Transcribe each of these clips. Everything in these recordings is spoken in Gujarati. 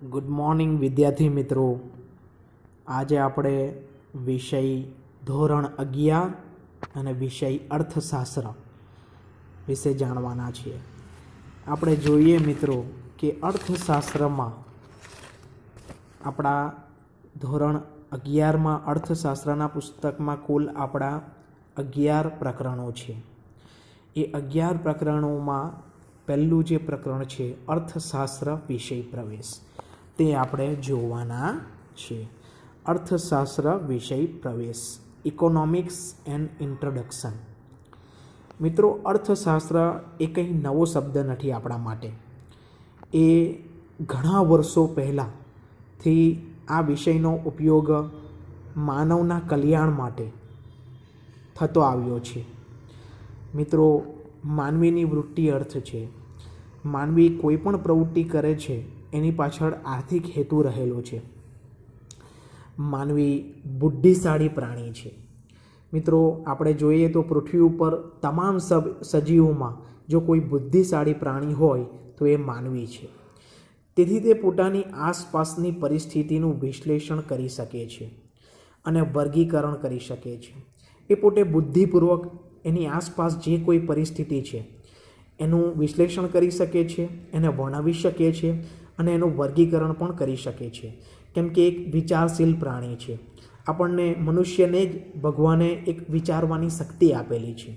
ગુડ મોર્નિંગ વિદ્યાર્થી મિત્રો. આજે આપણે વિષય ધોરણ 11 અને વિષય અર્થશાસ્ત્ર વિશે જાણવાના છીએ. આપણે જોઈએ મિત્રો કે અર્થશાસ્ત્રમાં આપણા ધોરણ 11માં અર્થશાસ્ત્રના પુસ્તકમાં કુલ આપણા 11 પ્રકરણો છે. એ 11 પ્રકરણોમાં પહેલું જે પ્રકરણ છે અર્થશાસ્ત્ર વિષય પ્રવેશ, તે આપણે જોવાના છે. અર્થશાસ્ત્ર વિષય પ્રવેશ, ઇકોનોમિક્સ એન્ડ ઇન્ટ્રોડક્શન. મિત્રો, અર્થશાસ્ત્ર એ કંઈ નવો શબ્દ નથી આપણા માટે. એ ઘણા વર્ષો પહેલાંથી આ વિષયનો ઉપયોગ માનવના કલ્યાણ માટે થતો આવ્યો છે. મિત્રો, માનવીની વૃત્તિ અર્થ છે. માનવી કોઈ પણ પ્રવૃત્તિ કરે છે એની પાછળ આર્થિક હેતુ રહેલો છે. માનવી બુદ્ધિશાળી પ્રાણી છે. મિત્રો, આપણે જોઈએ તો પૃથ્વી ઉપર તમામ સજીવોમાં જો કોઈ બુદ્ધિશાળી પ્રાણી હોય તો એ માનવી છે. તેથી તે પોતાની આસપાસની પરિસ્થિતિનું વિશ્લેષણ કરી શકે છે અને વર્ગીકરણ કરી શકે છે. એ પોતે બુદ્ધિપૂર્વક એની આસપાસ જે કોઈ પરિસ્થિતિ છે એનું વિશ્લેષણ કરી શકે છે, એને વર્ણવી શકે છે અને એનું વર્ગીકરણ પણ કરી શકે છે. કેમ કે એક વિચારશીલ પ્રાણી છે. આપણને મનુષ્યને જ ભગવાને એક વિચારવાની શક્તિ આપેલી છે.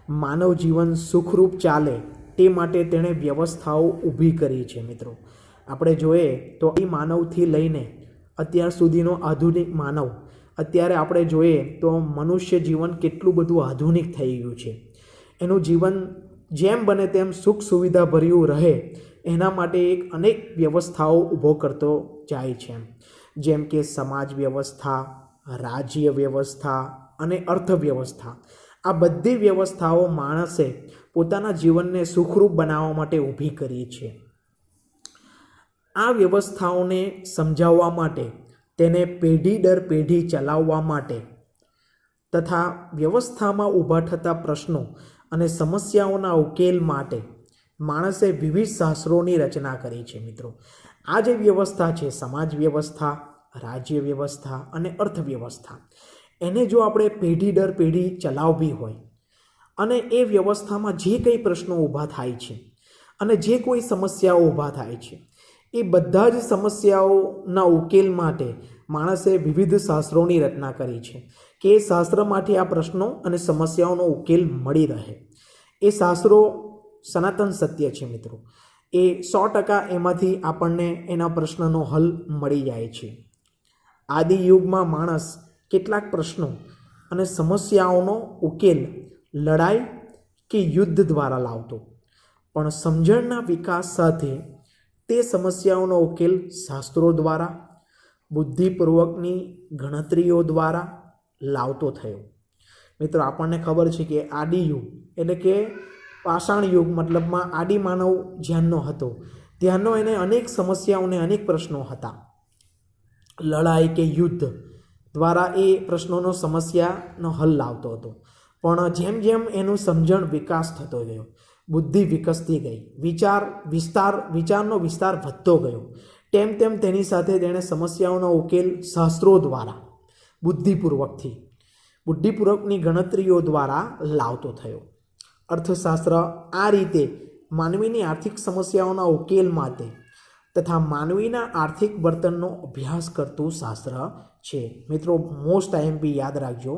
માનવ જીવન સુખરૂપ ચાલે તે માટે તેણે વ્યવસ્થાઓ ઊભી કરી છે. મિત્રો, આપણે જોઈએ તો એ માનવથી લઈને અત્યાર સુધીનો આધુનિક માનવ, અત્યારે આપણે જોઈએ તો મનુષ્ય જીવન કેટલું બધું આધુનિક થઈ ગયું છે. એનું જીવન જેમ બને તેમ સુખ સુવિધા ભર્યું રહે એના માટે એક અનેક વ્યવસ્થાઓ ઊભો કરતો જાય છે. જેમ કે સમાજ વ્યવસ્થા, રાજ્ય વ્યવસ્થા અને અર્થવ્યવસ્થા. આ બધી વ્યવસ્થાઓ માણસે પોતાના જીવનને સુખરૂપ બનાવવા માટે ઊભી કરી છે. આ વ્યવસ્થાઓને સમજાવવા માટે, તેને પેઢી દર પેઢી ચલાવવા માટે તથા વ્યવસ્થામાં ઊભા થતા પ્રશ્નો અને સમસ્યાઓના ઉકેલ માટે માણસે વિવિધ શાસ્ત્રોની રચના કરી છે. મિત્રો, આ જે વ્યવસ્થા છે, સમાજ વ્યવસ્થા, રાજ્ય વ્યવસ્થા અને અર્થવ્યવસ્થા, એને જો આપણે પેઢી દર પેઢી ચલાવવી હોય અને એ વ્યવસ્થામાં જે કંઈ પ્રશ્નો ઊભા થાય છે અને જે કોઈ સમસ્યાઓ ઊભા થાય છે, એ બધા જ સમસ્યાઓના ઉકેલ માટે માણસે વિવિધ શાસ્ત્રોની રચના કરી છે કે એ શાસ્ત્રમાંથી આ પ્રશ્નો અને સમસ્યાઓનો ઉકેલ મળી રહે. એ શાસ્ત્રો સનાતન સત્ય છે. મિત્રો, એ 100% એમાંથી આપણને એના પ્રશ્નનો હલ મળી જાય છે. આદિ યુગમાં માણસ કેટલાક પ્રશ્નો અને સમસ્યાઓનો ઉકેલ લડાઈ કે યુદ્ધ દ્વારા લાવતો, પણ સમજણના વિકાસ સાથે તે સમસ્યાઓનો ઉકેલ શાસ્ત્રો દ્વારા, બુદ્ધિપૂર્વકની ગણતરીઓ દ્વારા લાવતો થયો. મિત્રો, આપણને ખબર છે કે આદિ યુગ એટલે કે પાષાણ યુગ, મતલબમાં આદિ માનવ જ્યાંનો હતો ત્યાંનો એને અનેક સમસ્યાઓને અનેક પ્રશ્નો હતા. લડાઈ કે યુદ્ધ દ્વારા એ પ્રશ્નોનો સમસ્યાનો હલ લાવતો હતો. પણ જેમ જેમ એનું સમજણ વિકાસ થતો ગયો, બુદ્ધિ વિકસતી ગઈ, વિચારનો વિસ્તાર વધતો ગયો, તેમ તેમ તેની સાથે તેણે સમસ્યાઓનો ઉકેલ શાસ્ત્રો દ્વારા બુદ્ધિપૂર્વકની ગણતરીઓ દ્વારા લાવતો થયો. અર્થશાસ્ત્ર આ રીતે માનવીની આર્થિક સમસ્યાઓના ઉકેલ માટે તથા માનવીના આર્થિક વર્તનનો અભ્યાસ કરતું શાસ્ત્ર છે. મિત્રો, મોસ્ટ આઈએમપી યાદ રાખજો.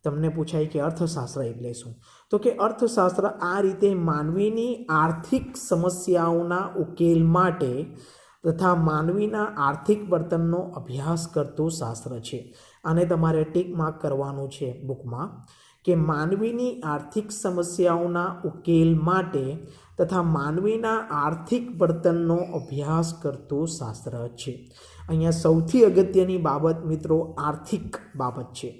તમને પૂછાય કે અર્થશાસ્ત્ર એટલે શું? તો કે અર્થશાસ્ત્ર આ રીતે માનવીની આર્થિક સમસ્યાઓના ઉકેલ માટે તથા માનવીના આર્થિક વર્તનનો અભ્યાસ કરતું શાસ્ત્ર છે. આને તમારે ટીક માર્ક કરવાનું છે બુકમાં કે માનવીની આર્થિક સમસ્યાઓના ઉકેલ માટે તથા માનવીના આર્થિક વર્તનનો અભ્યાસ કરતું શાસ્ત્ર છે. અહીંયા સૌથી અગત્યની બાબત મિત્રો આર્થિક બાબત છે.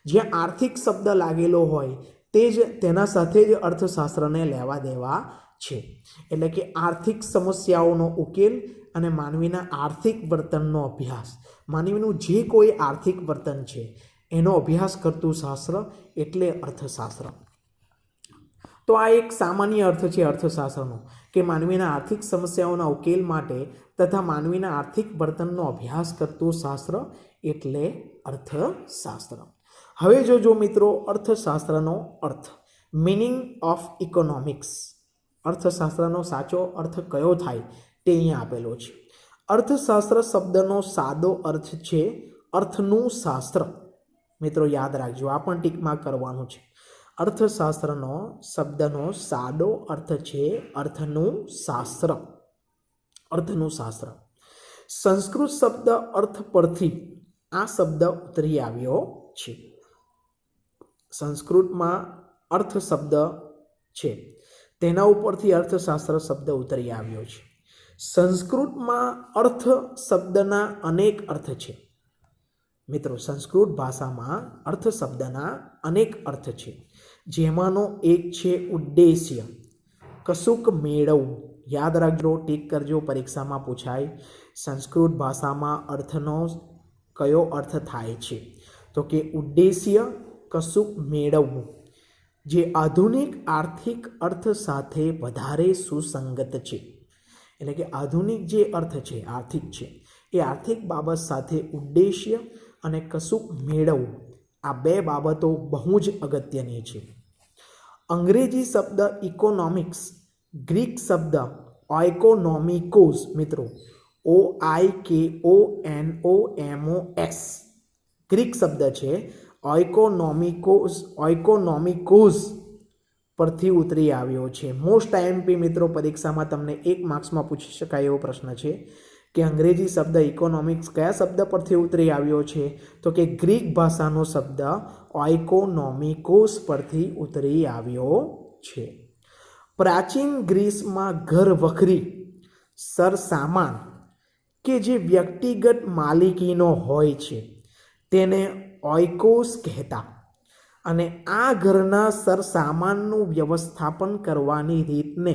જ્યાં આર્થિક શબ્દ લાગેલો હોય તે જ તેના સાથે જ અર્થશાસ્ત્રને લેવા દેવા છે. એટલે કે આર્થિક સમસ્યાઓનો ઉકેલ અને માનવીના આર્થિક વર્તનનો અભ્યાસ, માનવીનું જે કોઈ આર્થિક વર્તન છે એનો અભ્યાસ કરતું શાસ્ત્ર એટલે અર્થશાસ્ત્ર. તો આ એક સામાન્ય અર્થ છે અર્થશાસ્ત્રનો કે માનવીના આર્થિક સમસ્યાઓના ઉકેલ માટે તથા માનવીના આર્થિક વર્તનનો અભ્યાસ કરતું શાસ્ત્ર એટલે અર્થશાસ્ત્ર. હવે જોજો મિત્રો અર્થશાસ્ત્રનો અર્થ, મિનિંગ ઓફ ઇકોનોમિક્સ. અર્થશાસ્ત્રનો સાચો અર્થ કયો થાય તે અહીંયા આપેલો છે. અર્થશાસ્ત્ર શબ્દનો સાદો અર્થ છે અર્થનું શાસ્ત્ર. મિત્રો યાદ રાખજો, આ પણ ટીકમાં કરવાનું છે. અર્થશાસ્ત્રનો શબ્દનો સાદો અર્થ છે અર્થનું શાસ્ત્ર. અર્થનું શાસ્ત્ર. સંસ્કૃત શબ્દ અર્થ પરથી આ શબ્દ ઉતરી આવ્યો છે. સંસ્કૃતમાં અર્થ શબ્દ છે, તેના ઉપરથી અર્થશાસ્ત્ર શબ્દ ઉતરી આવ્યો છે. સંસ્કૃતમાં અર્થ શબ્દના અનેક અર્થ છે. મિત્રો સંસ્કૃત ભાષામાં અર્થ શબ્દના અનેક અર્થ છે, જેમાંનો એક છે ઉદ્દેશ્ય, કશુંક મેળવવું. યાદ રાખજો, ટીક કરજો, પરીક્ષામાં પૂછાય. સંસ્કૃત ભાષામાં અર્થનો કયો અર્થ થાય છે? તો કે ઉદ્દેશ્ય, કશુંક મેળવવું, જે આધુનિક આર્થિક અર્થ સાથે વધારે સુસંગત છે. એટલે કે આધુનિક જે અર્થ છે, આર્થિક છે, એ આર્થિક બાબત સાથે ઉદ્દેશ્ય અને કશુંક મેળવવું, આ બે બાબતો બહુ જ અગત્યની છે. અંગ્રેજી શબ્દ ઇકોનોમિક્સ ગ્રીક શબ્દ ઓઇકોનોમિકોસ, મિત્રો OIKONOMOS ગ્રીક શબ્દ છે. ઓઇકોનોમિકોસ પરથી ઉતરી આવ્યો છે. મોસ્ટ આઈએમપી મિત્રો પરીક્ષામાં તમને 1 માર્ક્સમાં પૂછી શકાય એવો પ્રશ્ન છે કે અંગ્રેજી શબ્દ ઇકોનોમિક્સ કયા શબ્દ પરથી ઉતરી આવ્યો છે? તો કે ગ્રીક ભાષાનો શબ્દ ઓઇકોનોમિકોસ પરથી ઉતરી આવ્યો છે. પ્રાચીન ગ્રીસમાં ઘર વખરી સરસામાન કે જે વ્યક્તિગત માલિકીનો હોય છે તેને ઓઇકોસ કહેતા, અને આ ઘરના સરસામાનનું વ્યવસ્થાપન કરવાની રીતને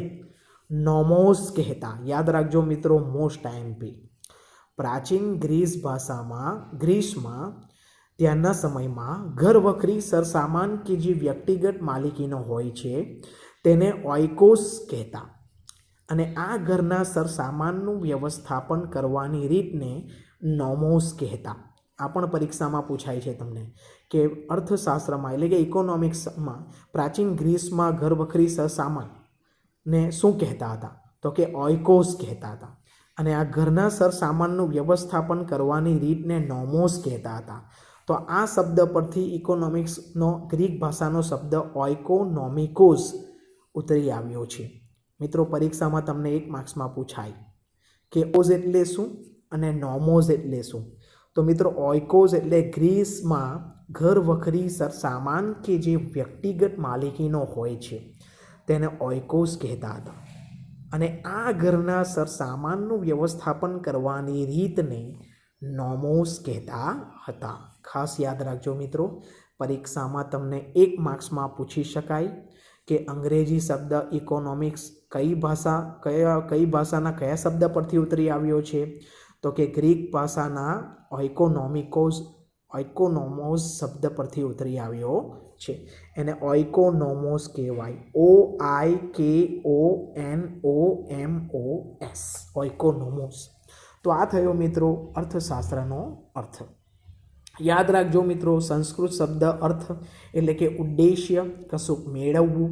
નોમોસ કહેતા. યાદ રાખજો મિત્રો, મોસ્ટ આઈએમપી. પ્રાચીન ગ્રીસમાં ત્યારના સમયમાં ઘર વખરી સરસામાન કે જે વ્યક્તિગત માલિકીનો હોય છે તેને ઓઇકોસ કહેતા, અને આ ઘરના સરસામાનનું વ્યવસ્થાપન કરવાની રીતને નોમોસ કહેતા. આ પણ પરીક્ષામાં પૂછાય છે તમને કે અર્થશાસ્ત્રમાં એટલે કે ઇકોનોમિક્સમાં પ્રાચીન ગ્રીસમાં ઘર વખરી સરસામાનને શું કહેતા હતા? તો કે ઓઇકોસ કહેતા હતા, અને આ ઘરના સરસામાનનું વ્યવસ્થાપન કરવાની રીતને નોમોસ કહેતા હતા. તો આ શબ્દ પરથી ઇકોનોમિક્સનો ગ્રીક ભાષાનો શબ્દ ઓઇકોનોમિકોસ ઉતરી આવ્યો છે. મિત્રો પરીક્ષામાં તમને 1 માર્ક્સમાં પૂછાય કે ઓઝ એટલે શું અને નોમોસ એટલે શું? તો મિત્રો ઓઇકોસ એટલે ગ્રીસમાં ઘર વખરી સરસામાન કે જે વ્યક્તિગત માલિકીનો હોય છે તેને ઓઇકોસ કહેતા હતા, અને આ ઘરના સરસામાનનું વ્યવસ્થાપન કરવાની રીતને નોમોસ કહેતા હતા. ખાસ યાદ રાખજો મિત્રો, પરીક્ષામાં તમને 1 માર્ક્સમાં પૂછી શકાય કે અંગ્રેજી શબ્દ ઇકોનોમિક્સ કઈ ભાષાના કયા શબ્દ પરથી ઉતરી આવ્યો છે? તો કે ગ્રીક ભાષાના ઓઇકોનોમોસ શબ્દ પરથી ઉતરી આવ્યો છે. એને ઓઇકોનોમોસ કહેવાય. OIKONOMOS ઓઇકોનોમોસ. તો આ થયો મિત્રો અર્થશાસ્ત્રનો અર્થ. યાદ રાખજો મિત્રો, સંસ્કૃત શબ્દ અર્થ એટલે કે ઉદ્દેશ્ય, કશુંક મેળવવું,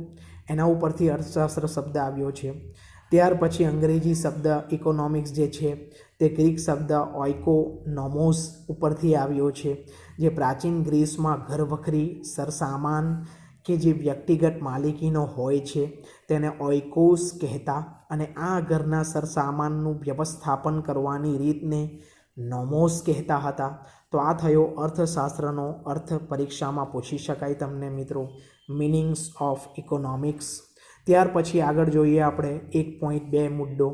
એના ઉપરથી અર્થશાસ્ત્ર શબ્દ આવ્યો છે. ત્યાર પછી અંગ્રેજી શબ્દ ઇકોનોમિક્સ જે છે તે ગ્રીક શબ્દ ઓઇકોનોમોસ ઉપરથી આવ્યો છે, જે પ્રાચીન ગ્રીસમાં ઘર વખરી સરસામાન કે જે વ્યક્તિગત માલિકીનો હોય છે તેને ઓઇકોસ કહેતા, અને આ ઘરના સરસામાનનું વ્યવસ્થાપન કરવાની રીતને નોમોસ કહેતા હતા. તો આ થયો અર્થશાસ્ત્રનો અર્થ. પરીક્ષામાં પૂછી શકાય તમને મિત્રો, મિનિંગ્સ ઓફ ઇકોનોમિક્સ. ત્યાર પછી આગળ જોઈએ આપણે 1.2 મુદ્દો,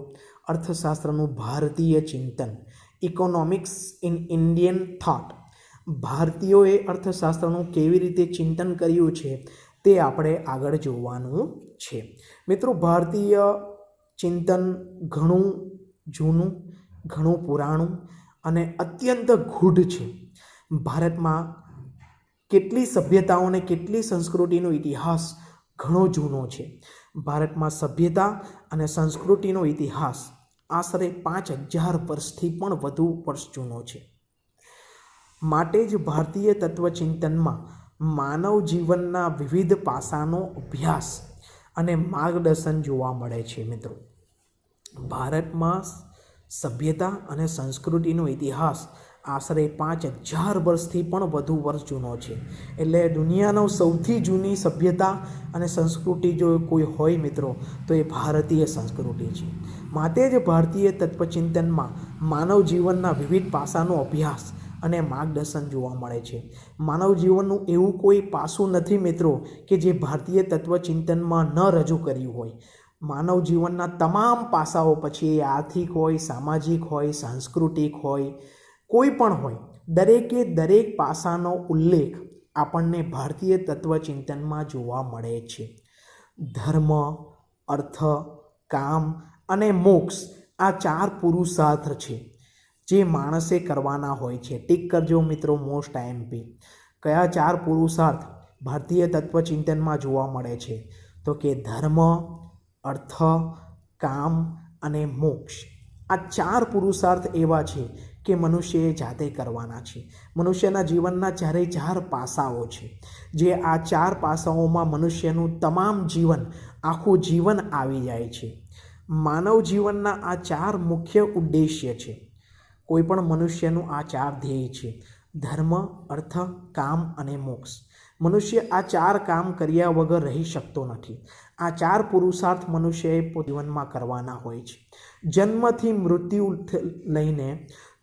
અર્થશાસ્ત્રનું ભારતીય ચિંતન, ઇકોનોમિક્સ ઇન ઇન્ડિયન થોટ. ભારતીયોએ અર્થશાસ્ત્રનું કેવી રીતે ચિંતન કર્યું છે તે આપણે આગળ જોવાનું છે. મિત્રો ભારતીય ચિંતન ઘણું જૂનું, ઘણું પુરાણું અને અત્યંત ગૂઢ છે. ભારતમાં કેટલી સભ્યતાઓ અને કેટલી સંસ્કૃતિનો ઇતિહાસ ઘણો જૂનો છે. ભારતમાં સભ્યતા અને સંસ્કૃતિનો ઇતિહાસ આશરે 5000 વર્ષથી પણ વધુ વર્ષ જૂનો છે. માટે જ ભારતીય તત્વચિંતનમાં માનવ જીવનના વિવિધ પાસાનો અભ્યાસ અને માર્ગદર્શન જોવા મળે છે. મિત્રો, ભારતમાં સભ્યતા અને સંસ્કૃતિનો ઇતિહાસ આશરે 5000 વર્ષથી પણ વધુ વર્ષ જૂનો છે. એટલે દુનિયાનો સૌથી જૂની સભ્યતા અને સંસ્કૃતિ જો કોઈ હોય મિત્રો તો એ ભારતીય સંસ્કૃતિ છે. માટે જ ભારતીય તત્વચિંતનમાં માનવ જીવનના વિવિધ પાસાનો અભ્યાસ અને માર્ગદર્શન જોવા મળે છે. માનવ જીવનનું એવું કોઈ પાસું નથી મિત્રો કે જે ભારતીય તત્વચિંતનમાં ન રજૂ કર્યું હોય. માનવ જીવનના તમામ પાસાઓ, પછી એ આર્થિક હોય, સામાજિક હોય, સાંસ્કૃતિક હોય, કોઈ પણ હોય, દરેકે દરેક પાસાનો ઉલ્લેખ આપણને ભારતીય તત્વચિંતનમાં જોવા મળે છે. ધર્મ, અર્થ, કામ અને મોક્ષ આ 4 પુરુષાર્થ છે જે માણસે કરવાના હોય છે. ટીક કરજો મિત્રો, મોસ્ટ આઈએમપી. કયા 4 પુરુષાર્થ ભારતીય તત્વચિંતનમાં જોવા મળે છે? તો કે ધર્મ, અર્થ, કામ અને મોક્ષ. આ 4 પુરુષાર્થ એવા છે કે મનુષ્યએ જાતે કરવાના છે. મનુષ્યના જીવનના 4 પાસાઓ છે, જે આ 4 પાસાઓમાં મનુષ્યનું તમામ જીવન, આખું જીવન આવી જાય છે. માનવ જીવનના આ 4 મુખ્ય ઉદ્દેશ્ય છે. કોઈ પણ મનુષ્યનું આ 4 ધ્યેય છે: ધર્મ, અર્થ, કામ અને મોક્ષ. મનુષ્ય આ 4 કામ કર્યા વગર રહી શકતો નથી. આ 4 પુરુષાર્થ મનુષ્યએ જીવનમાં કરવાના હોય છે. જન્મથી મૃત્યુ લઈને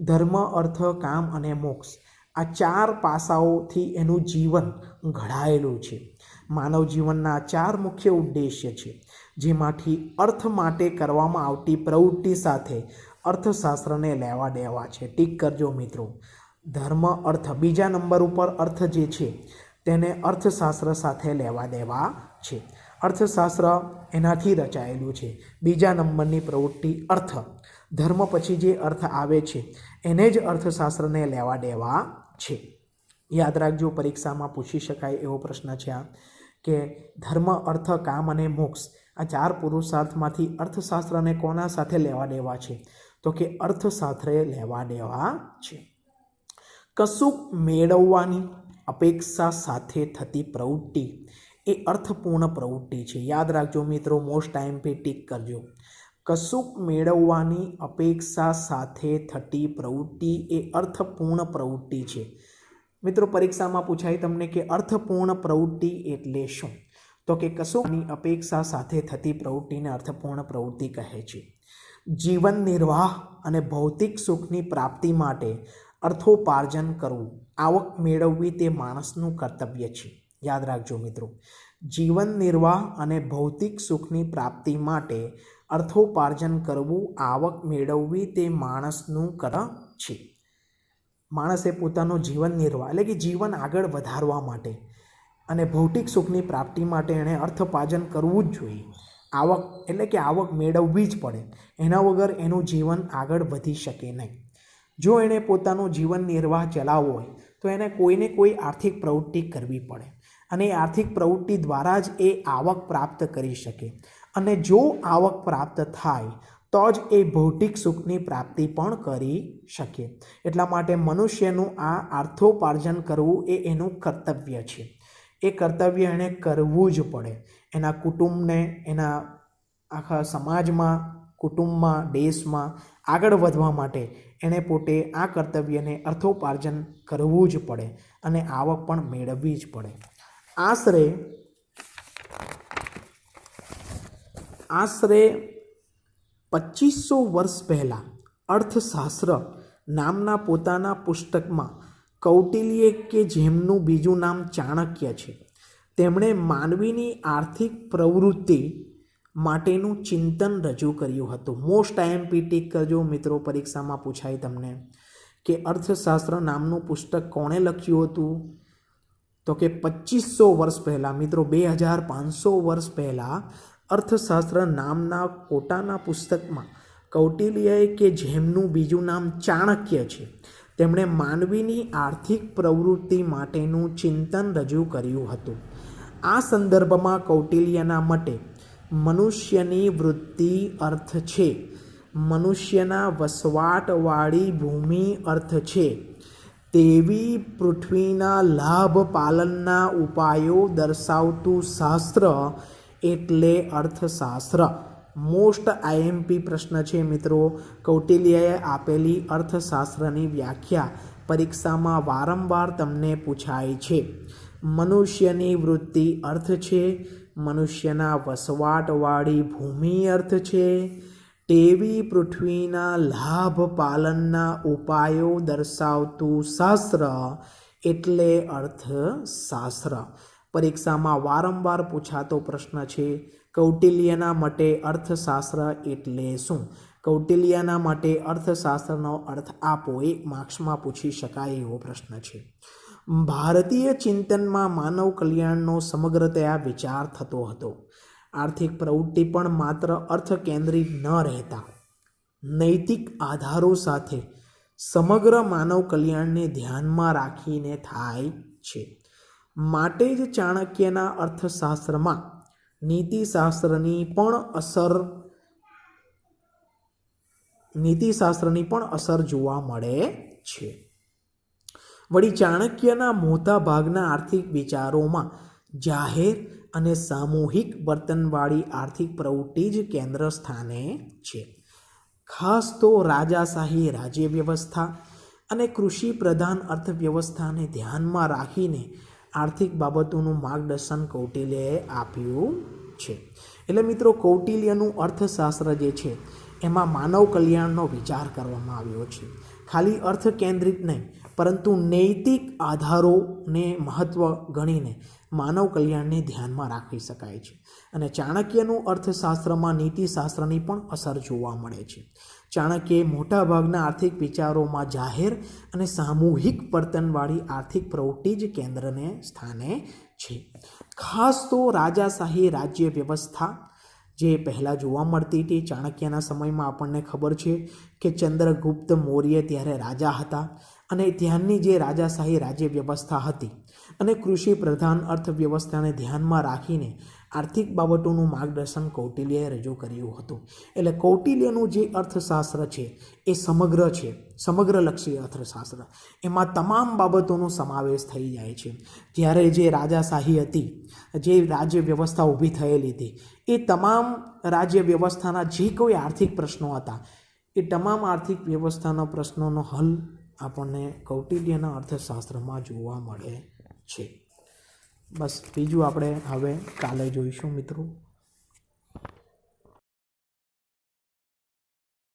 ધર્મ, અર્થ, કામ અને મોક્ષ આ 4 પાસાઓથી એનું જીવન ઘડાયેલું છે. માનવ જીવનના 4 મુખ્ય ઉદ્દેશ્ય છે, જેમાંથી અર્થ માટે કરવામાં આવતી પ્રવૃત્તિ સાથે અર્થશાસ્ત્રને લેવા દેવા છે. ટીક કરજો મિત્રો. ધર્મ, અર્થ, બીજા નંબર ઉપર અર્થ જે છે તેને અર્થશાસ્ત્ર સાથે લેવા દેવા છે. અર્થશાસ્ત્ર એનાથી રચાયેલું છે. બીજા નંબરની પ્રવૃત્તિ અર્થ. ધર્મ પછી જે અર્થ આવે છે એને જ અર્થશાસ્ત્રને લેવા દેવા છે. યાદ રાખજો, પરીક્ષામાં પૂછી શકાય એવો પ્રશ્ન છે આ, કે ધર્મ, અર્થ, કામ અને મોક્ષ આ 4 પુરુષાર્થમાંથી અર્થશાસ્ત્રને કોના સાથે લેવા દેવા છે? તો કે અર્થશાસ્ત્રે લેવા દેવા છે. કશુંક મેળવવાની અપેક્ષા સાથે થતી પ્રવૃત્તિ એ અર્થપૂર્ણ પ્રવૃત્તિ છે. યાદ રાખજો મિત્રો, મોસ્ટ ટાઈમ પે ટીક કરજો. કશુંક મેળવવાની અપેક્ષા સાથે થતી પ્રવૃત્તિ એ અર્થપૂર્ણ પ્રવૃત્તિ છે. મિત્રો, પરીક્ષામાં પૂછાય તમને કે અર્થપૂર્ણ પ્રવૃત્તિ એટલે શું? તો કે કશુંકની અપેક્ષા સાથે થતી પ્રવૃત્તિને અર્થપૂર્ણ પ્રવૃત્તિ કહે છે. જીવન નિર્વાહ અને ભૌતિક સુખની પ્રાપ્તિ માટે અર્થોપાર્જન કરવું, આવક મેળવવી તે માણસનું કર્તવ્ય છે. યાદ રાખજો મિત્રો, જીવન નિર્વાહ અને ભૌતિક સુખની પ્રાપ્તિ માટે અર્થોપાર્જન કરવું, આવક મેળવવી તે માણસનું કર્તવ્ય છે. માણસે પોતાનું જીવન નિર્વાહ એટલે કે જીવન આગળ વધારવા માટે અને ભૌતિક સુખની પ્રાપ્તિ માટે એણે અર્થોપાર્જન કરવું જ જોઈએ. આવક એટલે કે આવક મેળવવી જ પડે. એના વગર એનું જીવન આગળ વધી શકે નહીં. જો એણે પોતાનું જીવન નિર્વાહ ચલાવવો હોય તો એને કોઈને કોઈ આર્થિક પ્રવૃત્તિ કરવી પડે, અને એ આર્થિક પ્રવૃત્તિ દ્વારા જ એ આવક પ્રાપ્ત કરી શકે. અને જો આવક પ્રાપ્ત થાય તો જ એ ભૌતિક સુખની પ્રાપ્તિ પણ કરી શકે. એટલા માટે મનુષ્યનું આ અર્થોપાર્જન કરવું એ એનું કર્તવ્ય છે. એ કર્તવ્ય એણે કરવું જ પડે. એના કુટુંબને, એના આખા સમાજમાં, કુટુંબમાં, દેશમાં આગળ વધવા માટે એણે પોતે આ કર્તવ્યને અર્થોપાર્જન કરવું જ પડે અને આવક પણ મેળવવી જ પડે. આશરે 2500 વર્ષ પહેલાં અર્થશાસ્ત્ર નામના પોતાના પુસ્તકમાં કૌટિલ્ય, કે જેમનું બીજું નામ ચાણક્ય છે, તેમણે માનવીની આર્થિક પ્રવૃત્તિ માટેનું ચિંતન રજૂ કર્યું હતું. મોસ્ટ આઈએમપી ટીક કરજો મિત્રો, પરીક્ષામાં પૂછાય તમને કે અર્થશાસ્ત્ર નામનું પુસ્તક કોણે લખ્યું હતું? તો કે 2500 વર્ષ પહેલાં. મિત્રો, 2500 વર્ષ પહેલાં અર્થશાસ્ત્ર નામના પોતાના પુસ્તકમાં કૌટિલ્યએ, કે જેમનું બીજું નામ ચાણક્ય છે, તેમણે માનવીની આર્થિક પ્રવૃત્તિ માટેનું ચિંતન રજૂ કર્યું હતું. આ સંદર્ભમાં કૌટિલ્યના મતે મનુષ્યની વૃત્તિ અર્થ છે મનુષ્યના વસવાટવાળી ભૂમિ અર્થ છે તેવી પૃથ્વીના લાભ પાલનના ઉપાયો દર્શાવતું શાસ્ત્ર એટલે અર્થશાસ્ત્ર. મોસ્ટ આઈએમપી પ્રશ્ન છે મિત્રો. કૌટિલ્યએ આપેલી અર્થશાસ્ત્રની વ્યાખ્યા પરીક્ષામાં વારંવાર તમને પૂછાય છે. મનુષ્યની વૃત્તિ અર્થ છે, મનુષ્યના વસવાટવાળી ભૂમિ અર્થ છે, તેવી પૃથ્વીના લાભ પાલનના ઉપાયો દર્શાવતું શાસ્ત્ર એટલે અર્થશાસ્ત્ર. પરીક્ષામાં વારંવાર પૂછાતો પ્રશ્ન છે. કૌટિલ્યના મતે અર્થશાસ્ત્ર એટલે શું? કૌટિલ્યના માટે અર્થશાસ્ત્રનો અર્થ આપો, એ માર્ક્સમાં પૂછી શકાય એવો પ્રશ્ન છે. ભારતીય ચિંતનમાં માનવ કલ્યાણનો સમગ્રતયા વિચાર થતો હતો. આર્થિક પ્રવૃત્તિ પણ માત્ર અર્થ કેન્દ્રિત ન રહેતા નૈતિક આધારો સાથે સમગ્ર માનવ કલ્યાણને ધ્યાનમાં રાખીને થાય છે. માટે જ ચાણક્યના અર્થશાસ્ત્રમાં નીતિશાસ્ત્રની પણ અસર જોવા મળે છે. વળી ચાણક્યના મોટા ભાગના આર્થિક વિચારોમાં જાહેર અને સામૂહિક વર્તનવાળી આર્થિક પ્રવૃત્તિ જ કેન્દ્ર સ્થાને છે. ખાસ તો રાજાશાહી રાજ્ય વ્યવસ્થા અને કૃષિ પ્રધાન અર્થવ્યવસ્થાને ધ્યાનમાં રાખીને આર્થિક બાબતોનું માર્ગદર્શન કૌટિલ્યએ આપ્યું છે. એટલે મિત્રો કૌટિલ્યનું અર્થશાસ્ત્ર જે છે એમાં માનવ કલ્યાણનો વિચાર કરવામાં આવ્યો છે. ખાલી અર્થ કેન્દ્રિત નહીં, પરંતુ નૈતિક આધારોને મહત્ત્વ ગણીને માનવ કલ્યાણને ધ્યાનમાં રાખી શકાય છે. અને ચાણક્યનું અર્થશાસ્ત્રમાં નીતિશાસ્ત્રની પણ અસર જોવા મળે છે. ચાણક્યએ મોટાભાગના આર્થિક વિચારોમાં જાહેર અને સામૂહિક વર્તનવાળી આર્થિક પ્રવૃત્તિ જ કેન્દ્રને સ્થાને છે. ખાસ તો રાજાશાહી રાજ્ય વ્યવસ્થા જે પહેલાં જોવા મળતી હતી. ચાણક્યના સમયમાં આપણને ખબર છે કે ચંદ્રગુપ્ત મૌર્ય ત્યારે રાજા હતા અને ત્યારની જે રાજાશાહી રાજ્ય વ્યવસ્થા હતી અને કૃષિ પ્રધાન અર્થવ્યવસ્થાને ધ્યાનમાં રાખીને આર્થિક બાબતોનું માર્ગદર્શન કૌટિલ્યએ રજૂ કર્યું હતું. એટલે કૌટિલ્યનું જે અર્થશાસ્ત્ર છે એ સમગ્ર છે, સમગ્રલક્ષી અર્થશાસ્ત્ર. એમાં તમામ બાબતોનો સમાવેશ થઈ જાય છે. જ્યારે જે રાજાશાહી હતી, જે રાજ્ય વ્યવસ્થા ઊભી થયેલી હતી, એ તમામ રાજ્ય વ્યવસ્થાના જે કોઈ આર્થિક પ્રશ્નો હતા એ તમામ આર્થિક વ્યવસ્થાના પ્રશ્નોનો હલ આપણને કૌટિલ્યના અર્થશાસ્ત્રમાં જોવા મળે છે. બસ બીજું આપણે હવે કાલે જોઈશું મિત્રો.